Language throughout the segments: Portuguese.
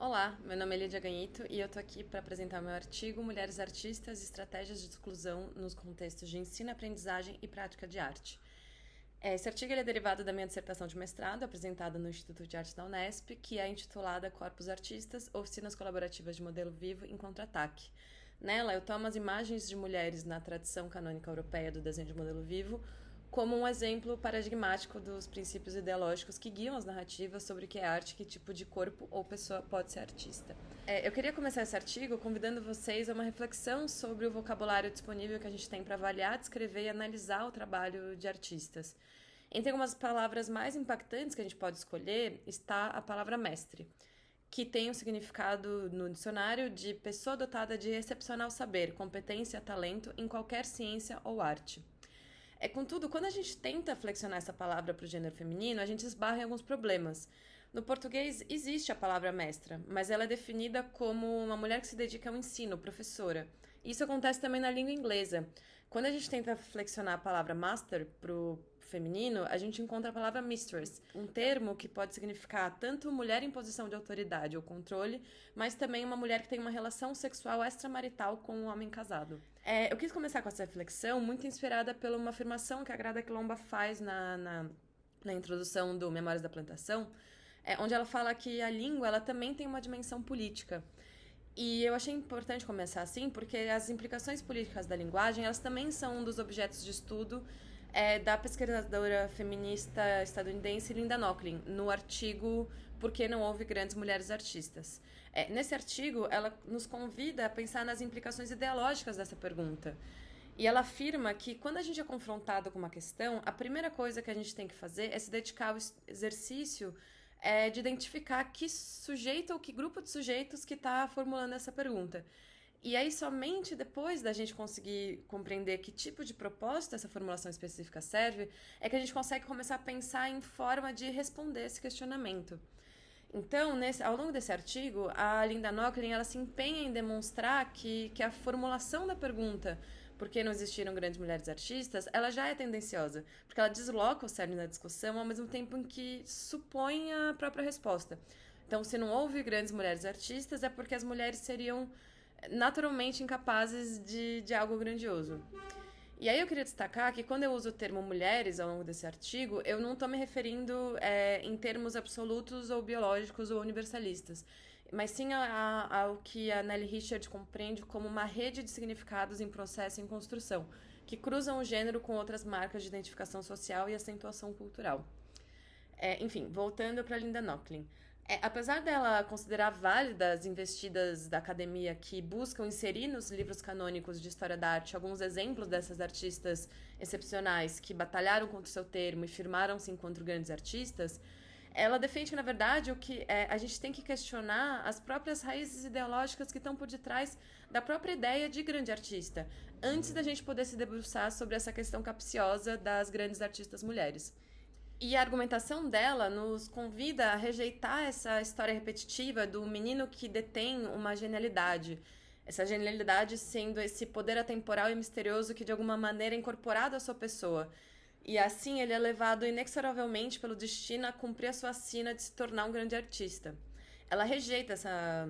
Olá, meu nome é Lídia Ganhito e eu tô aqui para apresentar meu artigo Mulheres Artistas e Estratégias de Exclusão nos Contextos de Ensino, Aprendizagem e Prática de Arte. Esse artigo é derivado da minha dissertação de mestrado, apresentada no Instituto de Arte da Unesp, que é intitulada Corpos Artistas, Oficinas Colaborativas de Modelo Vivo em Contra-Ataque. Nela, eu tomo as imagens de mulheres na tradição canônica europeia do desenho de modelo vivo como um exemplo paradigmático dos princípios ideológicos que guiam as narrativas sobre o que é arte, que tipo de corpo ou pessoa pode ser artista. Eu queria começar esse artigo convidando vocês a uma reflexão sobre o vocabulário disponível que a gente tem para avaliar, descrever e analisar o trabalho de artistas. Entre algumas palavras mais impactantes que a gente pode escolher está a palavra mestre, que tem o significado no dicionário de pessoa dotada de excepcional saber, competência, talento em qualquer ciência ou arte. Contudo, quando a gente tenta flexionar essa palavra para o gênero feminino, a gente esbarra em alguns problemas. No português existe a palavra mestra, mas ela é definida como uma mulher que se dedica ao ensino, professora. Isso acontece também na língua inglesa. Quando a gente tenta flexionar a palavra master para o feminino, a gente encontra a palavra mistress, um termo que pode significar tanto mulher em posição de autoridade ou controle, mas também uma mulher que tem uma relação sexual extramarital com um homem casado. Eu quis começar com essa reflexão muito inspirada por uma afirmação que a Grada Quilomba faz na introdução do Memórias da Plantação, onde ela fala que a língua ela também tem uma dimensão política. E eu achei importante começar assim, porque as implicações políticas da linguagem, elas também são um dos objetos de estudo da pesquisadora feminista estadunidense Linda Nochlin, no artigo Por que não houve grandes mulheres artistas? Nesse artigo, ela nos convida a pensar nas implicações ideológicas dessa pergunta. E ela afirma que quando a gente é confrontado com uma questão, a primeira coisa que a gente tem que fazer é se dedicar ao exercício de identificar que sujeito ou que grupo de sujeitos que está formulando essa pergunta. E aí, somente depois da gente conseguir compreender que tipo de proposta essa formulação específica serve, é que a gente consegue começar a pensar em forma de responder esse questionamento. Então, ao longo desse artigo, a Linda Nochlin ela se empenha em demonstrar que a formulação da pergunta por que não existiram grandes mulheres artistas, ela já é tendenciosa, porque ela desloca o cerne da discussão ao mesmo tempo em que supõe a própria resposta. Então, se não houve grandes mulheres artistas, é porque as mulheres seriam naturalmente incapazes de algo grandioso. E aí eu queria destacar que quando eu uso o termo mulheres ao longo desse artigo, eu não estou me referindo em termos absolutos ou biológicos ou universalistas, mas sim ao que a Nelly Richard compreende como uma rede de significados em processo e em construção, que cruzam o gênero com outras marcas de identificação social e acentuação cultural. Enfim, voltando para Linda Nochlin. Apesar dela considerar válidas as investidas da academia que buscam inserir nos livros canônicos de história da arte alguns exemplos dessas artistas excepcionais que batalharam contra o seu termo e firmaram-se enquanto grandes artistas, ela defende que, na verdade, a gente tem que questionar as próprias raízes ideológicas que estão por detrás da própria ideia de grande artista, antes da gente poder se debruçar sobre essa questão capciosa das grandes artistas mulheres. E a argumentação dela nos convida a rejeitar essa história repetitiva do menino que detém uma genialidade. Essa genialidade sendo esse poder atemporal e misterioso que de alguma maneira é incorporado à sua pessoa. E assim ele é levado inexoravelmente pelo destino a cumprir a sua sina de se tornar um grande artista. Ela rejeita essa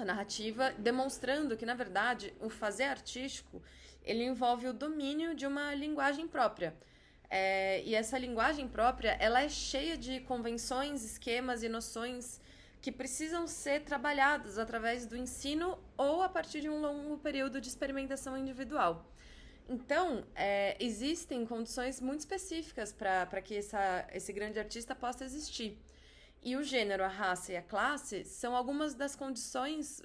narrativa, demonstrando que, na verdade, o fazer artístico ele envolve o domínio de uma linguagem própria. E essa linguagem própria, ela é cheia de convenções, esquemas e noções que precisam ser trabalhadas através do ensino ou a partir de um longo período de experimentação individual. Então, existem condições muito específicas para que esse grande artista possa existir. E o gênero, a raça e a classe são algumas das condições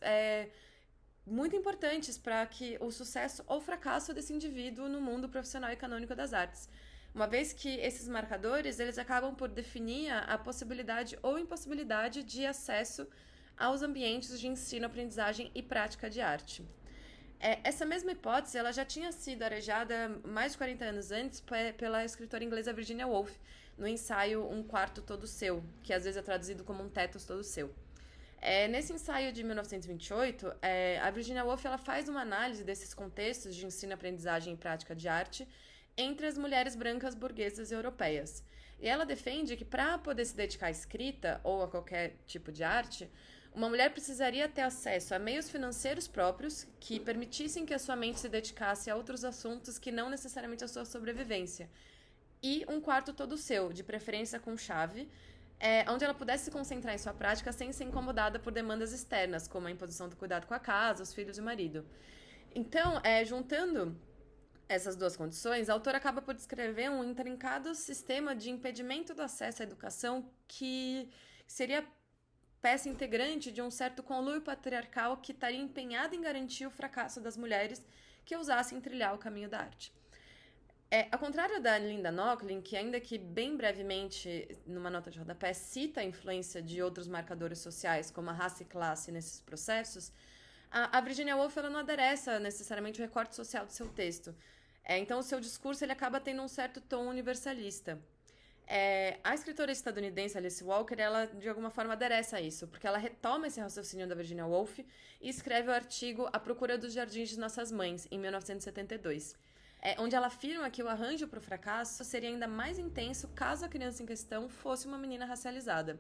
muito importantes para que o sucesso ou fracasso desse indivíduo no mundo profissional e canônico das artes. Uma vez que esses marcadores eles acabam por definir a possibilidade ou impossibilidade de acesso aos ambientes de ensino, aprendizagem e prática de arte. Essa mesma hipótese ela já tinha sido arejada mais de 40 anos antes pela escritora inglesa Virginia Woolf, no ensaio Um Quarto Todo Seu, que às vezes é traduzido como Um Teto Todo Seu. Nesse ensaio de 1928, a Virginia Woolf ela faz uma análise desses contextos de ensino, aprendizagem e prática de arte entre as mulheres brancas burguesas europeias. E ela defende que para poder se dedicar à escrita ou a qualquer tipo de arte, uma mulher precisaria ter acesso a meios financeiros próprios que permitissem que a sua mente se dedicasse a outros assuntos que não necessariamente a sua sobrevivência. E um quarto todo seu, de preferência com chave, onde ela pudesse se concentrar em sua prática sem ser incomodada por demandas externas, como a imposição do cuidado com a casa, os filhos e o marido. Então, juntando essas duas condições, a autora acaba por descrever um intrincado sistema de impedimento do acesso à educação que seria peça integrante de um certo conluio patriarcal que estaria empenhado em garantir o fracasso das mulheres que ousassem trilhar o caminho da arte. Ao contrário da Linda Nochlin, que ainda que bem brevemente, numa nota de rodapé, cita a influência de outros marcadores sociais, como a raça e classe, nesses processos, a Virginia Woolf ela não adereça necessariamente o recorte social do seu texto. Então, o seu discurso ele acaba tendo um certo tom universalista. A escritora estadunidense Alice Walker, ela de alguma forma adereça a isso, porque ela retoma esse raciocínio da Virginia Woolf e escreve o artigo A Procura dos Jardins de Nossas Mães, em 1972. Onde ela afirma que o arranjo para o fracasso seria ainda mais intenso caso a criança em questão fosse uma menina racializada.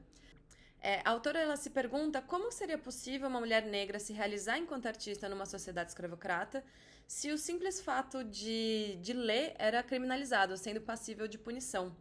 A autora ela se pergunta como seria possível uma mulher negra se realizar enquanto artista numa sociedade escravocrata se o simples fato de ler era criminalizado, sendo passível de punição.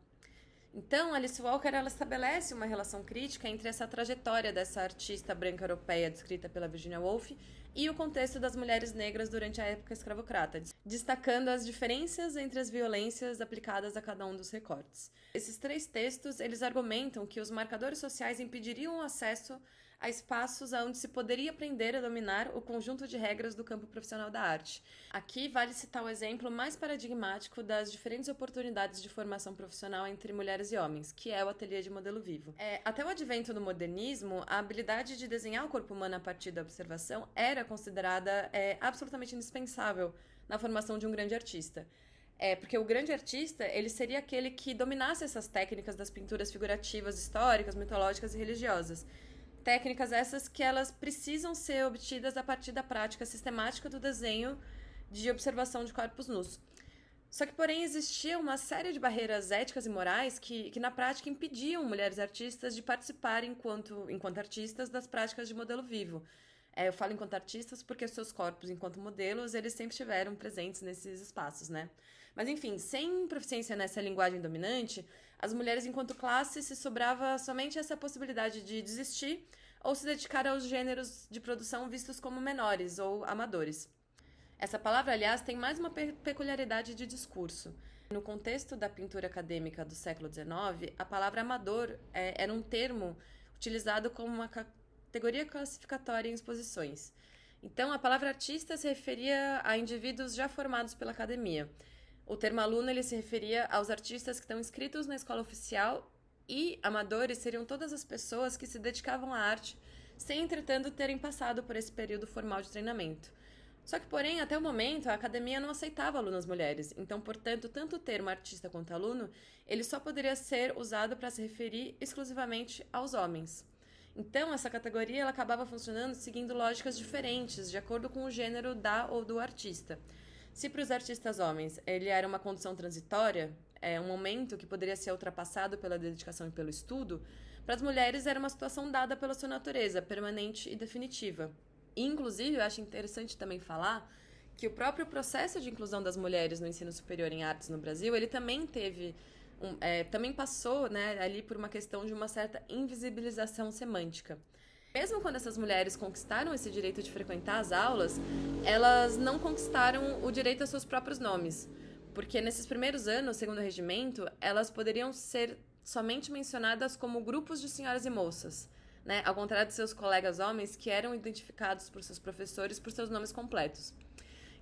Então, Alice Walker ela estabelece uma relação crítica entre essa trajetória dessa artista branca europeia descrita pela Virginia Woolf e o contexto das mulheres negras durante a época escravocrata, destacando as diferenças entre as violências aplicadas a cada um dos recortes. Esses três textos, eles argumentam que os marcadores sociais impediriam o acesso a espaços onde se poderia aprender a dominar o conjunto de regras do campo profissional da arte. Aqui vale citar o exemplo mais paradigmático das diferentes oportunidades de formação profissional entre mulheres e homens, que é o ateliê de modelo vivo. Até o advento do modernismo, a habilidade de desenhar o corpo humano a partir da observação era considerada absolutamente indispensável na formação de um grande artista. Porque o grande artista, ele seria aquele que dominasse essas técnicas das pinturas figurativas históricas, mitológicas e religiosas. Técnicas essas que elas precisam ser obtidas a partir da prática sistemática do desenho de observação de corpos nus. Só que, porém, existia uma série de barreiras éticas e morais que na prática, impediam mulheres artistas de participar enquanto artistas das práticas de modelo vivo. Eu falo enquanto artistas porque seus corpos, enquanto modelos, eles sempre estiveram presentes nesses espaços, né? Mas, enfim, sem proficiência nessa linguagem dominante, as mulheres, enquanto classe, se sobrava somente essa possibilidade de desistir ou se dedicar aos gêneros de produção vistos como menores ou amadores. Essa palavra, aliás, tem mais uma peculiaridade de discurso. No contexto da pintura acadêmica do século XIX, a palavra amador era um termo utilizado como uma categoria classificatória em exposições. Então, a palavra artista se referia a indivíduos já formados pela academia. O termo aluno ele se referia aos artistas que estão inscritos na escola oficial e amadores seriam todas as pessoas que se dedicavam à arte sem, entretanto, terem passado por esse período formal de treinamento. Só que, porém, até o momento, a academia não aceitava alunas mulheres. Então, portanto, tanto o termo artista quanto aluno, ele só poderia ser usado para se referir exclusivamente aos homens. Então, essa categoria ela acabava funcionando seguindo lógicas diferentes, de acordo com o gênero da ou do artista. Se para os artistas homens ele era uma condição transitória, um momento que poderia ser ultrapassado pela dedicação e pelo estudo, para as mulheres era uma situação dada pela sua natureza, permanente e definitiva. E, inclusive, eu acho interessante também falar que o próprio processo de inclusão das mulheres no ensino superior em artes no Brasil, ele também também passou, né, ali por uma questão de uma certa invisibilização semântica. Mesmo quando essas mulheres conquistaram esse direito de frequentar as aulas, elas não conquistaram o direito aos seus próprios nomes, porque nesses primeiros anos, segundo o regimento, elas poderiam ser somente mencionadas como grupos de senhoras e moças, né? Ao contrário de seus colegas homens que eram identificados por seus professores por seus nomes completos.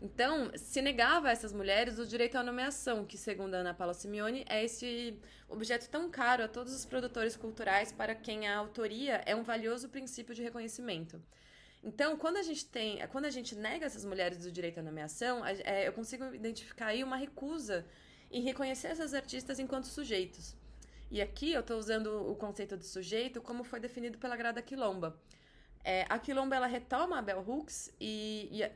Então, se negava a essas mulheres o direito à nomeação, que, segundo a Ana Paula Simeone, é esse objeto tão caro a todos os produtores culturais para quem a autoria é um valioso princípio de reconhecimento. Então, quando a gente nega essas mulheres o direito à nomeação, eu consigo identificar aí uma recusa em reconhecer essas artistas enquanto sujeitos. E aqui eu estou usando o conceito de sujeito como foi definido pela Grada Quilomba. A Quilomba ela retoma a Bell Hooks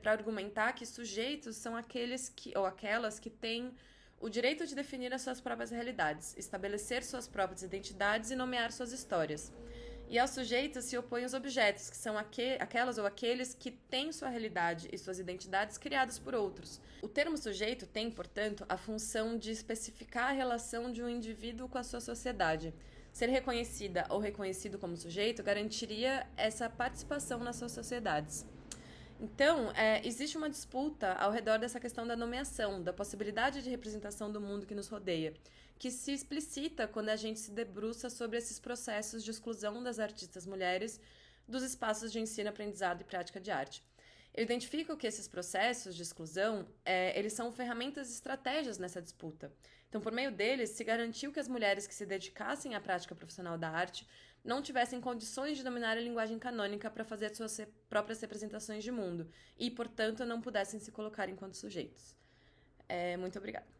para argumentar que sujeitos são aqueles ou aquelas que têm o direito de definir as suas próprias realidades, estabelecer suas próprias identidades e nomear suas histórias. E ao sujeito se opõem os objetos, que são aquelas ou aqueles que têm sua realidade e suas identidades criadas por outros. O termo sujeito tem, portanto, a função de especificar a relação de um indivíduo com a sua sociedade. Ser reconhecida ou reconhecido como sujeito garantiria essa participação nas suas sociedades. Então, existe uma disputa ao redor dessa questão da nomeação, da possibilidade de representação do mundo que nos rodeia, que se explicita quando a gente se debruça sobre esses processos de exclusão das artistas mulheres dos espaços de ensino, aprendizado e prática de arte. Eu identifico que esses processos de exclusão, eles são ferramentas e estratégias nessa disputa. Então, por meio deles, se garantiu que as mulheres que se dedicassem à prática profissional da arte não tivessem condições de dominar a linguagem canônica para fazer suas próprias representações de mundo e, portanto, não pudessem se colocar enquanto sujeitos. Muito obrigada.